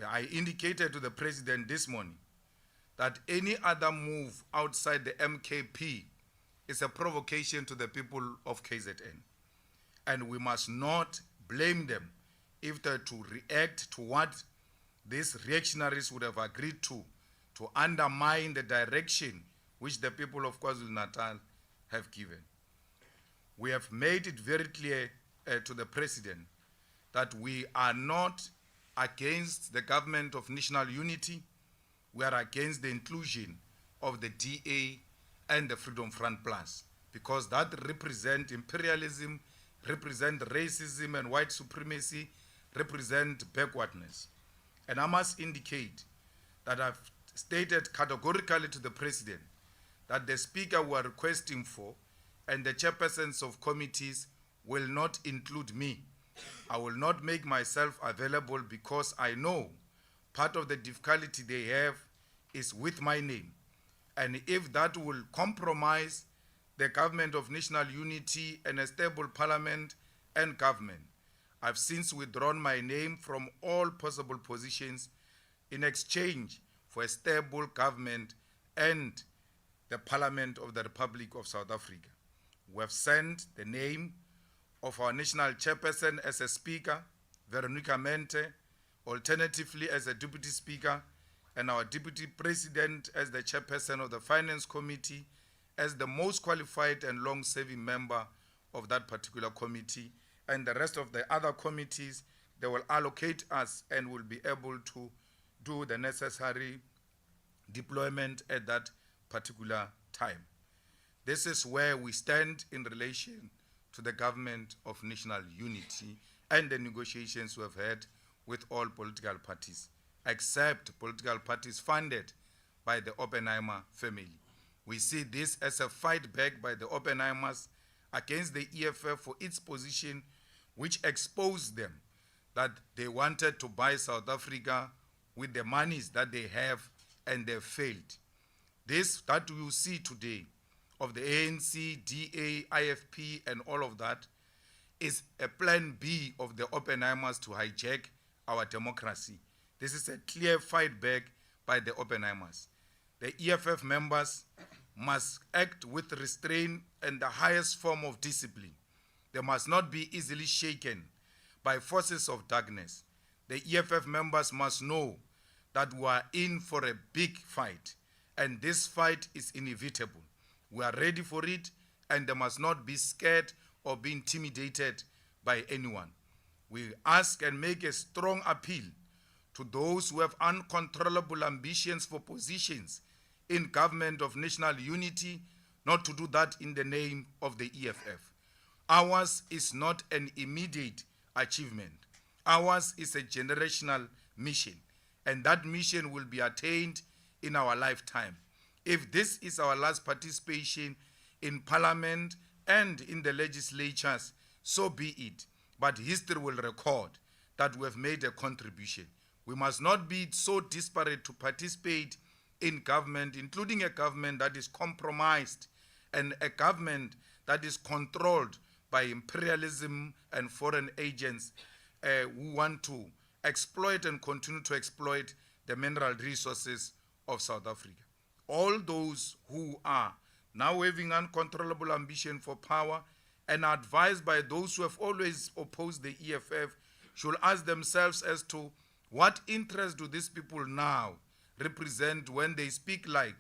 I indicated to the President this morning that any other move outside the MKP is a provocation to the people of KZN. And we must not blame them if they're to react to what these reactionaries would have agreed to undermine the direction which the people of KwaZulu-Natal have given. We have made it very clear to the President that we are not against the government of national unity. We are against the inclusion of the DA and the Freedom Front Plus, because that represent imperialism, represent racism and white supremacy, represent backwardness. And I must indicate that I've stated categorically to the President that the Speaker we are requesting for and the chairpersons of committees will not include me. I will not make myself available because I know part of the difficulty they have is with my name. And if that will compromise the government of national unity and a stable parliament and government, I've since withdrawn my name from all possible positions in exchange for a stable government and the Parliament of the Republic of South Africa. We have sent the name of our national chairperson as a speaker, Veronica Mente, alternatively as a deputy speaker, and our deputy president as the chairperson of the finance committee, as the most qualified and long-serving member of that particular committee. And the rest of the other committees, they will allocate us and will be able to do the necessary deployment at that particular time. This is where we stand in relation to the government of national unity and the negotiations we have had with all political parties, except political parties funded by the Oppenheimer family. We see this as a fight back by the Oppenheimers against the EFF for its position, which exposed them that they wanted to buy South Africa with the monies that they have, and they failed. This that you see today of the ANC, DA, IFP, and all of that is a plan B of the Oppenheimers to hijack our democracy. This is a clear fight back by the Oppenheimers. The EFF members must act with restraint and the highest form of discipline. They must not be easily shaken by forces of darkness. The EFF members must know that we are in for a big fight, and this fight is inevitable. We are ready for it, and they must not be scared or be intimidated by anyone. We ask and make a strong appeal to those who have uncontrollable ambitions for positions in government of national unity, not to do that in the name of the EFF. Ours is not an immediate achievement. Ours is a generational mission, and that mission will be attained in our lifetime. If this is our last participation in parliament and in the legislatures, so be it. But history will record that we have made a contribution. We must not be so disparate to participate in government, including a government that is compromised and a government that is controlled by imperialism and foreign agents who want to exploit and continue to exploit the mineral resources of South Africa. All those who are now having uncontrollable ambition for power and are advised by those who have always opposed the EFF should ask themselves as to what interest do these people now represent when they speak like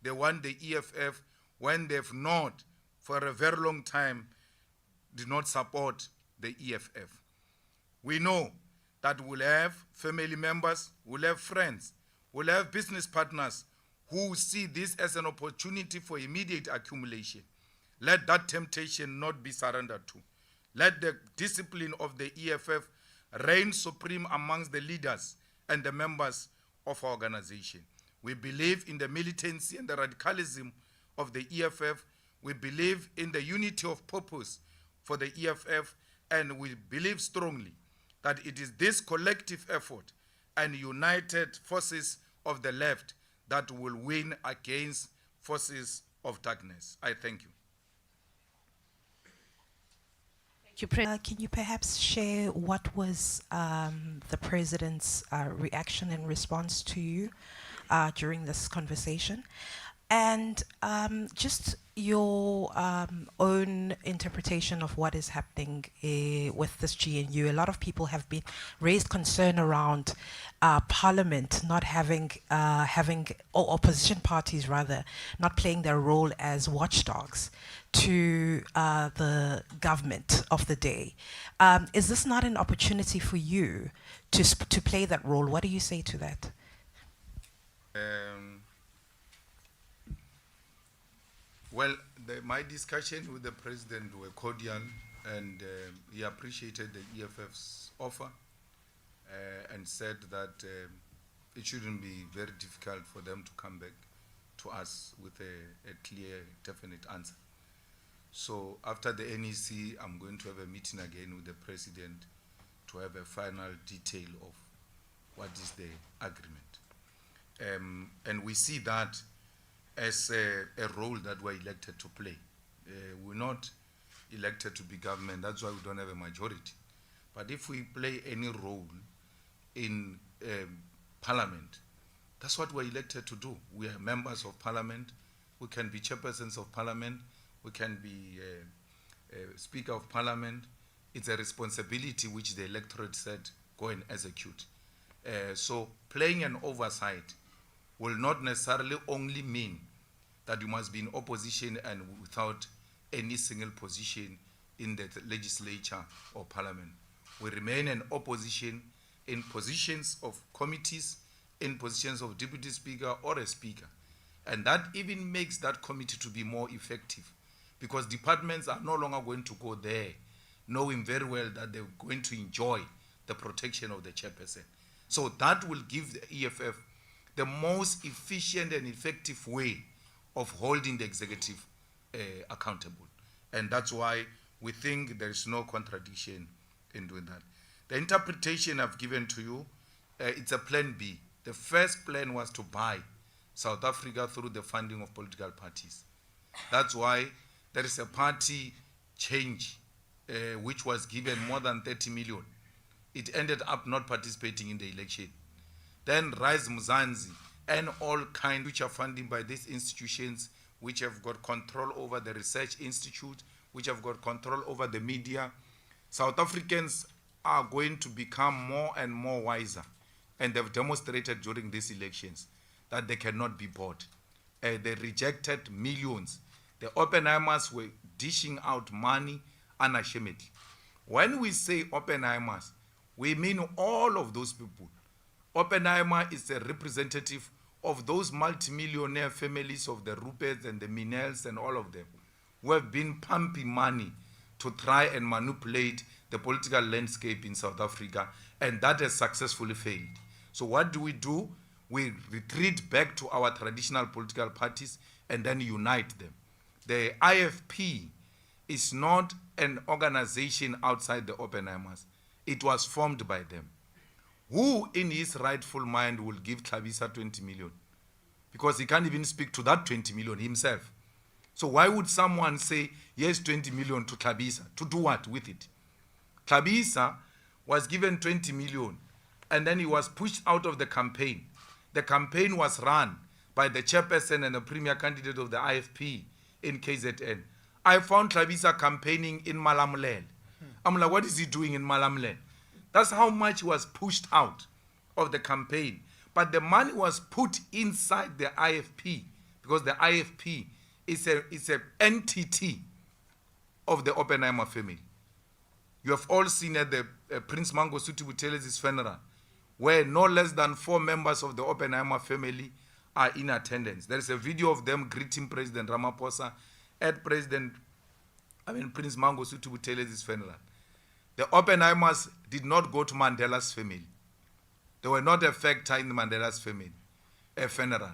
they want the EFF, when they've not, for a very long time, did not support the EFF. We know that we'll have family members, we'll have friends, we'll have business partners who see this as an opportunity for immediate accumulation. Let that temptation not be surrendered to. Let the discipline of the EFF reign supreme amongst the leaders and the members of our organization. We believe in the militancy and the radicalism of the EFF. We believe in the unity of purpose for the EFF, and we believe strongly that it is this collective effort and united forces of the left that will win against forces of darkness. I thank you. Thank Can you perhaps share what was the president's reaction and response to you during this conversation? And just your own interpretation of what is happening with this GNU. A lot of people have been raised concern around Parliament not having, or opposition parties rather, not playing their role as watchdogs to the government of the day. Is this not an opportunity for you to play that role? What do you say to that? Well, my discussion with the president were cordial, and he appreciated the EFF's offer and said that it shouldn't be very difficult for them to come back to us with a clear, definite answer. So after the NEC, I'm going to have a meeting again with the president to have a final detail of what is the agreement. And we see that as a role that we're elected to play. We're not elected to be government, that's why we don't have a majority. But if we play any role in parliament, that's what we're elected to do. We are members of parliament, we can be chairpersons of parliament, we can be speaker of parliament. It's a responsibility which the electorate said, go and execute. So playing an oversight will not necessarily only mean that you must be in opposition and without any single position in the legislature or parliament. We remain in opposition in positions of committees, in positions of deputy speaker or a speaker. And that even makes that committee to be more effective, because departments are no longer going to go there knowing very well that they're going to enjoy the protection of the chairperson. So that will give the EFF the most efficient and effective way of holding the executive accountable. And that's why we think there is no contradiction in doing that. The interpretation I've given to you, it's a plan B. The first plan was to buy South Africa through the funding of political parties. That's why there is a party change which was given more than 30 million. It ended up not participating in the election. Then Rise Mzansi and all kinds which are funded by these institutions, which have got control over the research institute, which have got control over the media. South Africans are going to become more and more wiser, and they've demonstrated during these elections that they cannot be bought. They rejected millions. The Oppenheimers were dishing out money unashamedly. When we say Oppenheimers, we mean all of those people. Oppenheimer is a representative of those multimillionaire families of the Ruperts and the Minels and all of them, who have been pumping money to try and manipulate the political landscape in South Africa, and that has successfully failed. So what do? We retreat back to our traditional political parties and then unite them. The IFP is not an organization outside the Oppenheimers. It was formed by them. Who in his rightful mind will give Tlhabisa 20 million? Because he can't even speak to that 20 million himself. So why would someone say, yes, 20 million to Tlhabisa? To do what with it? Tlhabisa was given 20 million and then he was pushed out of the campaign. The campaign was run by the chairperson and the premier candidate of the IFP in KZN. I found Tlhabisa campaigning in Malamulele. I'm like, what is he doing in Malamulele? That's how much was pushed out of the campaign. But the money was put inside the IFP, because the IFP is an entity of the Oppenheimer family. You have all seen at the Prince Mangosuthu Buthelez's funeral, where no less than 4 members of the Oppenheimer family are in attendance. There is a video of them greeting President Ramaphosa at Prince Mangosuthu Buthelez's funeral. The Oppenheimers did not go to Mandela's family. They were not a factor in Mandela's family, a funeral.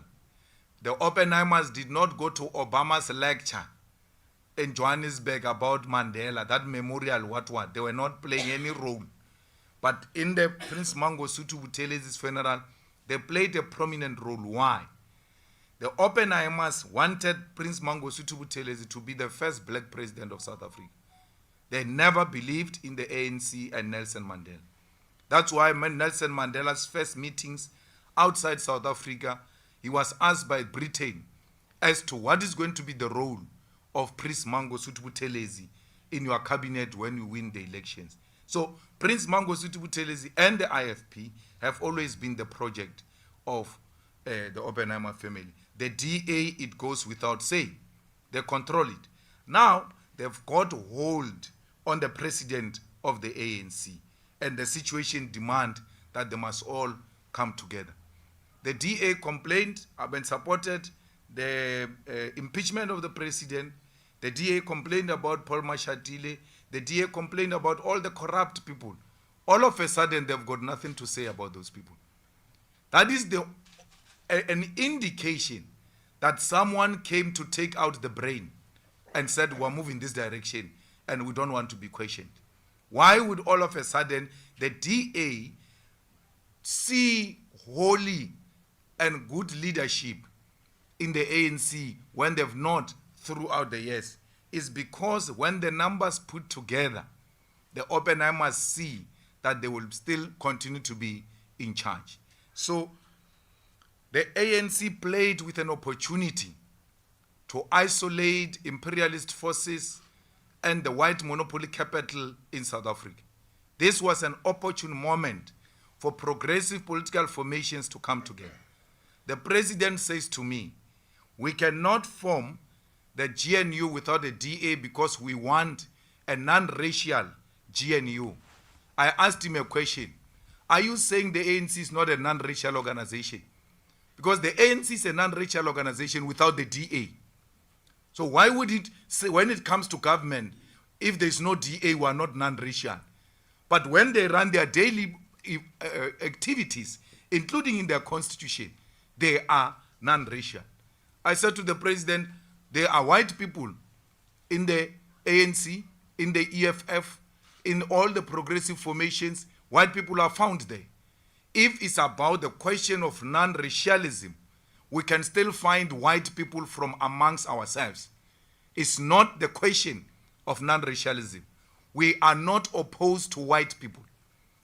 The Oppenheimers did not go to Obama's lecture in Johannesburg about Mandela, that memorial, what. They were not playing any role. But in the Prince Mangosuthu Buthelez's funeral, they played a prominent role. Why? The Oppenheimers wanted Prince Mangosuthu Buthelezi to be the first black president of South Africa. They never believed in the ANC and Nelson Mandela. That's why when Nelson Mandela's first meetings outside South Africa, he was asked by Britain as to what is going to be the role of Prince Mangosuthu Buthelezi in your cabinet when you win the elections. So Prince Mangosuthu Buthelezi and the IFP have always been the project of the Oppenheimer family. The DA, it goes without saying. They control it. Now, they've got hold on the president of the ANC, and the situation demand that they must all come together. The DA complained, have been supported the impeachment of the president. The DA complained about Paul Mashatile. The DA complained about all the corrupt people. All of a sudden, they've got nothing to say about those people. That is an indication that someone came to take out the brain and said, we're moving this direction and we don't want to be questioned. Why would all of a sudden the DA see holy and good leadership in the ANC when they've not throughout the years? Is because when the numbers put together, the Oppenheimers see that they will still continue to be in charge. So the ANC played with an opportunity to isolate imperialist forces and the white monopoly capital in South Africa. This was an opportune moment for progressive political formations to come together. The president says to me, we cannot form the GNU without a DA because we want a non-racial GNU. I asked him a question. Are you saying the ANC is not a non-racial organization? Because the ANC is a non-racial organization without the DA. So why would it say, when it comes to government, if there's no DA, we are not non-racial? But when they run their daily activities, including in their constitution, they are non-racial. I said to the president, there are white people in the ANC, in the EFF, in all the progressive formations. White people are found there. If it's about the question of non-racialism, we can still find white people from amongst ourselves. It's not the question of non-racialism. We are not opposed to white people.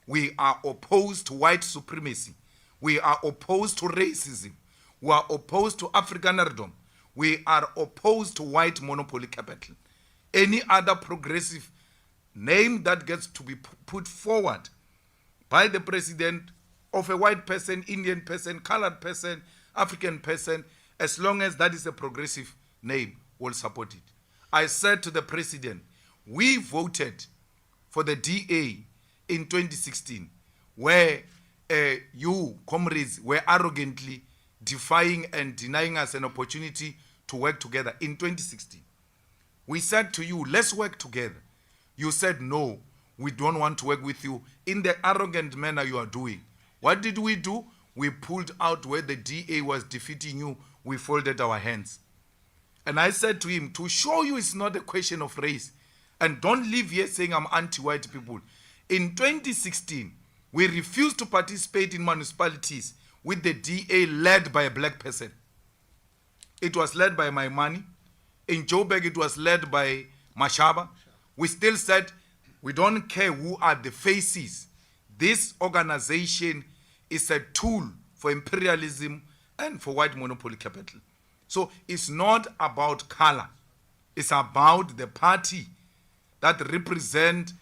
We are opposed to white supremacy. We are opposed to racism. We are opposed to Afrikanerdom. We are opposed to white monopoly capital. Any other progressive name that gets to be put forward by the president of a white person, Indian person, colored person, African person, as long as that is a progressive name, will support it. I said to the president, we voted for the DA in 2016, where you, comrades, were arrogantly defying and denying us an opportunity to work together in 2016. We said to you, let's work together. You said, no, we don't want to work with you in the arrogant manner you are doing. What did we do? We pulled out where the DA was defeating you. We folded our hands. And I said to him, to show you it's not a question of race, and don't leave here saying I'm anti-white people. In 2016, we refused to participate in municipalities with the DA led by a black person. It was led by Maimani. In Joburg, it was led by Mashaba. We still said, we don't care who are the faces. This organization is a tool for imperialism and for white monopoly capital. So it's not about color. It's about the party that represents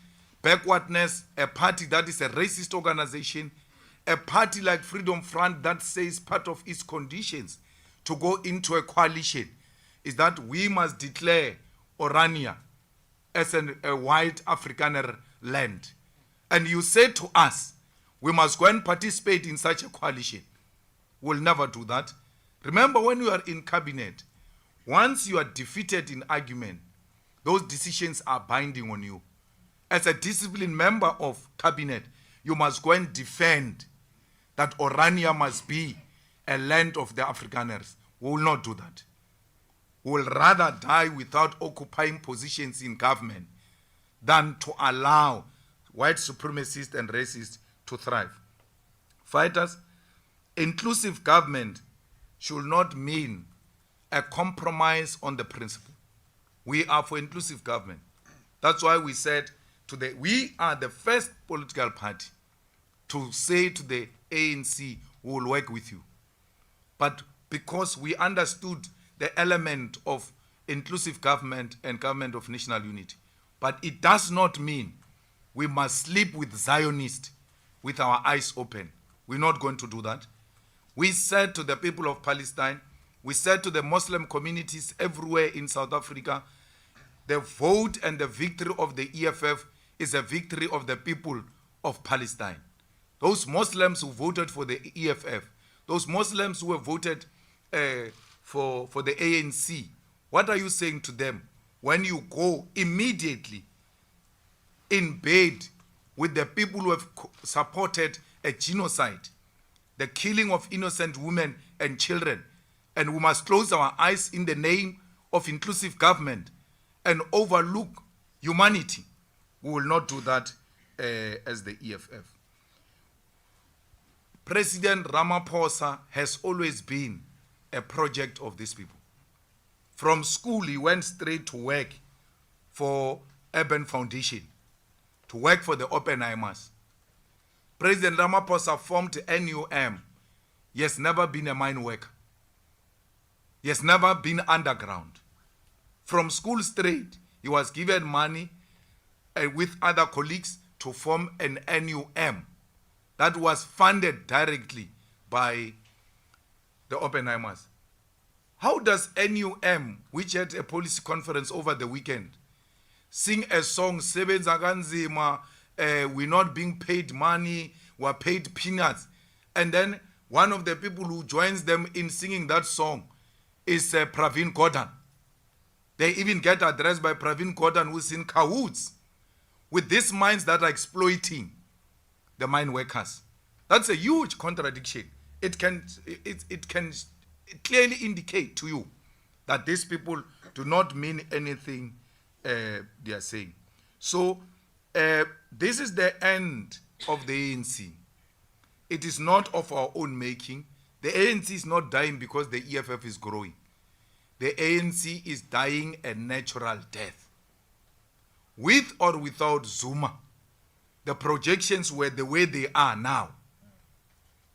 backwardness, a party that is a racist organization, a party like Freedom Front that says part of its conditions to go into a coalition is that we must declare Orania as a white Afrikaner land. And you say to us, we must go and participate in such a coalition. We'll never do that. Remember, when you are in cabinet, once you are defeated in argument, those decisions are binding on you. As a disciplined member of cabinet, you must go and defend that Orania must be a land of the Afrikaners. We will not do that. We will rather die without occupying positions in government than to allow white supremacists and racists to thrive. Fighters, inclusive government should not mean a compromise on the principle. We are for inclusive government. That's why we said we are the first political party to say to the ANC, we will work with you. But because we understood the element of inclusive government and government of national unity, but it does not mean we must sleep with Zionists with our eyes open. We're not going to do that. We said to the people of Palestine, we said to the Muslim communities everywhere in South Africa, the vote and the victory of the EFF is a victory of the people of Palestine. Those Muslims who voted for the EFF, those Muslims who have voted for the ANC, what are you saying to them when you go immediately in bed with the people who have supported a genocide, the killing of innocent women and children, and we must close our eyes in the name of inclusive government and overlook humanity? We will not do that as the EFF. President Ramaphosa has always been a project of these people. From school, he went straight to work for Urban Foundation, to work for the Oppenheimers. President Ramaphosa formed NUM. He has never been a mine worker. He has never been underground. From school straight, he was given money with other colleagues to form an NUM that was funded directly by the Oppenheimers. How does NUM, which had a policy conference over the weekend, sing a song, Sebenza kanzima, we're not being paid money, we're paid peanuts, and then one of the people who joins them in singing that song is Pravin Gordhan. They even get addressed by Pravin Gordhan, who's in cahoots with these mines that are exploiting the mine workers. That's a huge contradiction. It can clearly indicate to you that these people do not mean anything they are saying. So this is the end of the ANC. It is not of our own making. The ANC is not dying because the EFF is growing. The ANC is dying a natural death. With or without Zuma, the projections were the way they are now.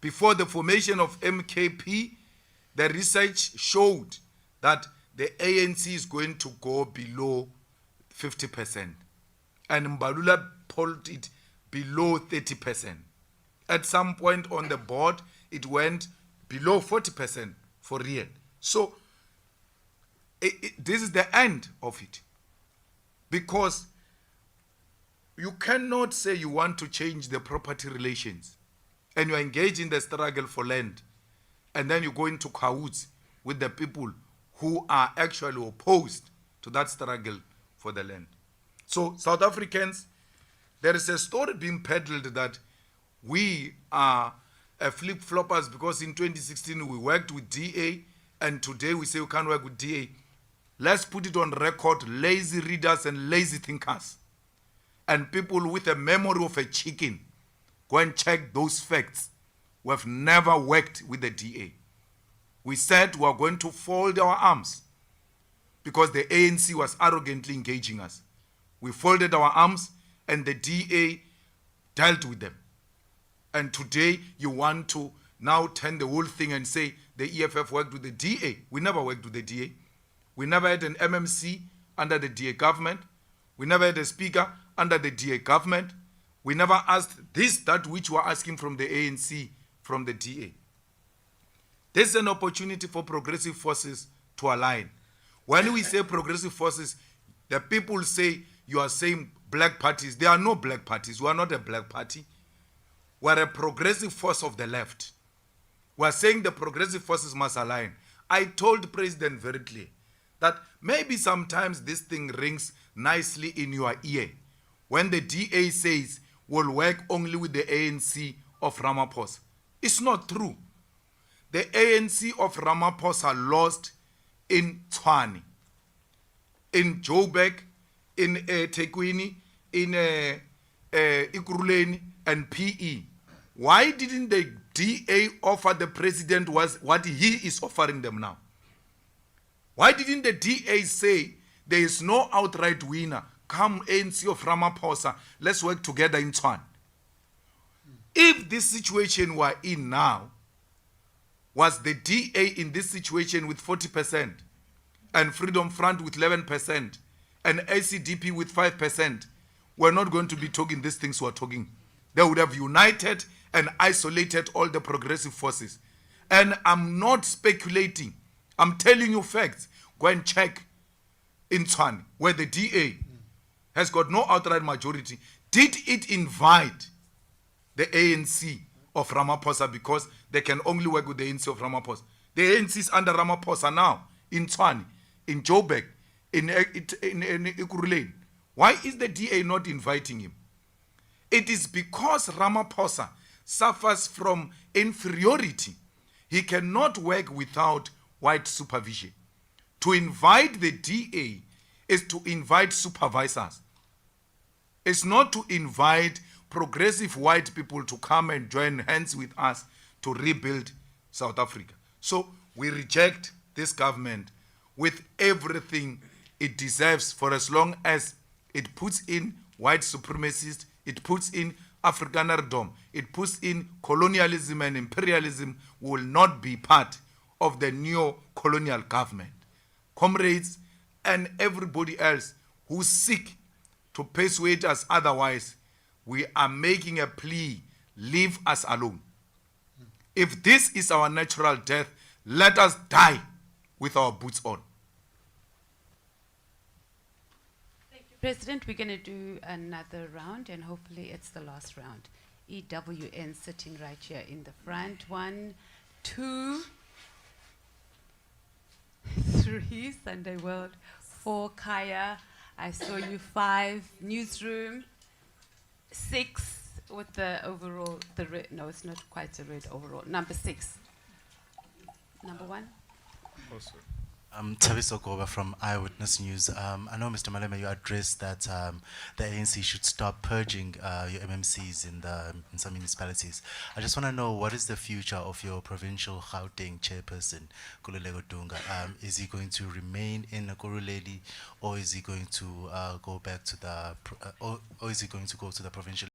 Before the formation of MKP, the research showed that the ANC is going to go below 50%. And Mbalula pulled it below 30%. At some point on the board, it went below 40% for real. So this is the end of it. Because you cannot say you want to change the property relations and you are engaged in the struggle for land, and then you go into cahoots with the people who are actually opposed to that struggle for the land. So South Africans, there is a story being peddled that we are flip-floppers because in 2016 we worked with DA and today we say we can't work with DA. Let's put it on record, lazy readers and lazy thinkers and people with a memory of a chicken. Go and check those facts. We have never worked with the DA. We said we are going to fold our arms because the ANC was arrogantly engaging us. We folded our arms and the DA dealt with them. And today you want to now turn the whole thing and say the EFF worked with the DA. We never worked with the DA. We never had an MMC under the DA government. We never had a speaker under the DA government. We never asked that which we're asking from the ANC, from the DA. There's an opportunity for progressive forces to align. When we say progressive forces, the people say you are saying black parties. There are no black parties. We are not a black party. We are a progressive force of the left. We are saying the progressive forces must align. I told the president very clear that maybe sometimes this thing rings nicely in your ear when the DA says we'll work only with the ANC of Ramaphosa. It's not true. The ANC of Ramaphosa lost in Tshwane, in Joburg, in Tekwini, in Ikuruleni, and PE. Why didn't the DA offer the president what he is offering them now? Why didn't the DA say there is no outright winner? come ANC of Ramaphosa, let's work together in Tshwane. If this situation we're in now was the DA in this situation with 40% and Freedom Front with 11% and ACDP with 5%, we're not going to be talking these things we're talking. They would have united and isolated all the progressive forces. And I'm not speculating. I'm telling you facts. Go and check in Tshwane, where the DA has got no outright majority. Did it invite the ANC of Ramaphosa because they can only work with the ANC of Ramaphosa? The ANC is under Ramaphosa now, in Tshwane, in Joburg, in Ekurhuleni. Why is the DA not inviting him? It is because Ramaphosa suffers from inferiority. He cannot work without white supervision. To invite the DA is to invite supervisors. It's not to invite progressive white people to come and join hands with us to rebuild South Africa. So we reject this government with everything it deserves, for as long as it puts in white supremacists, it puts in Afrikanerdom, it puts in colonialism and imperialism, will not be part of the neo-colonial government. Comrades and everybody else who seek to persuade us otherwise, we are making a plea: leave us alone. If this is our natural death, let us die with our boots on. Thank you, President. We're going to do another round, and hopefully it's the last round. EWN sitting right here in the front. 1, 2, 3, Sunday World. 4, Kaya. I saw you. 5, Newsroom. 6, with the overall, the red, no, it's not quite a red overall. Number 6. Number 1. Also. I'm Taviso Goba from Eyewitness News. I know, Mr. Malema, you addressed that the ANC should stop purging your MMCs in some municipalities. I just want to know, what is the future of your provincial Gauteng chairperson, Kululeko Dunga? Is he going to remain in Ekurhuleni, or is he going to go back to the, or is he going to go to the provincial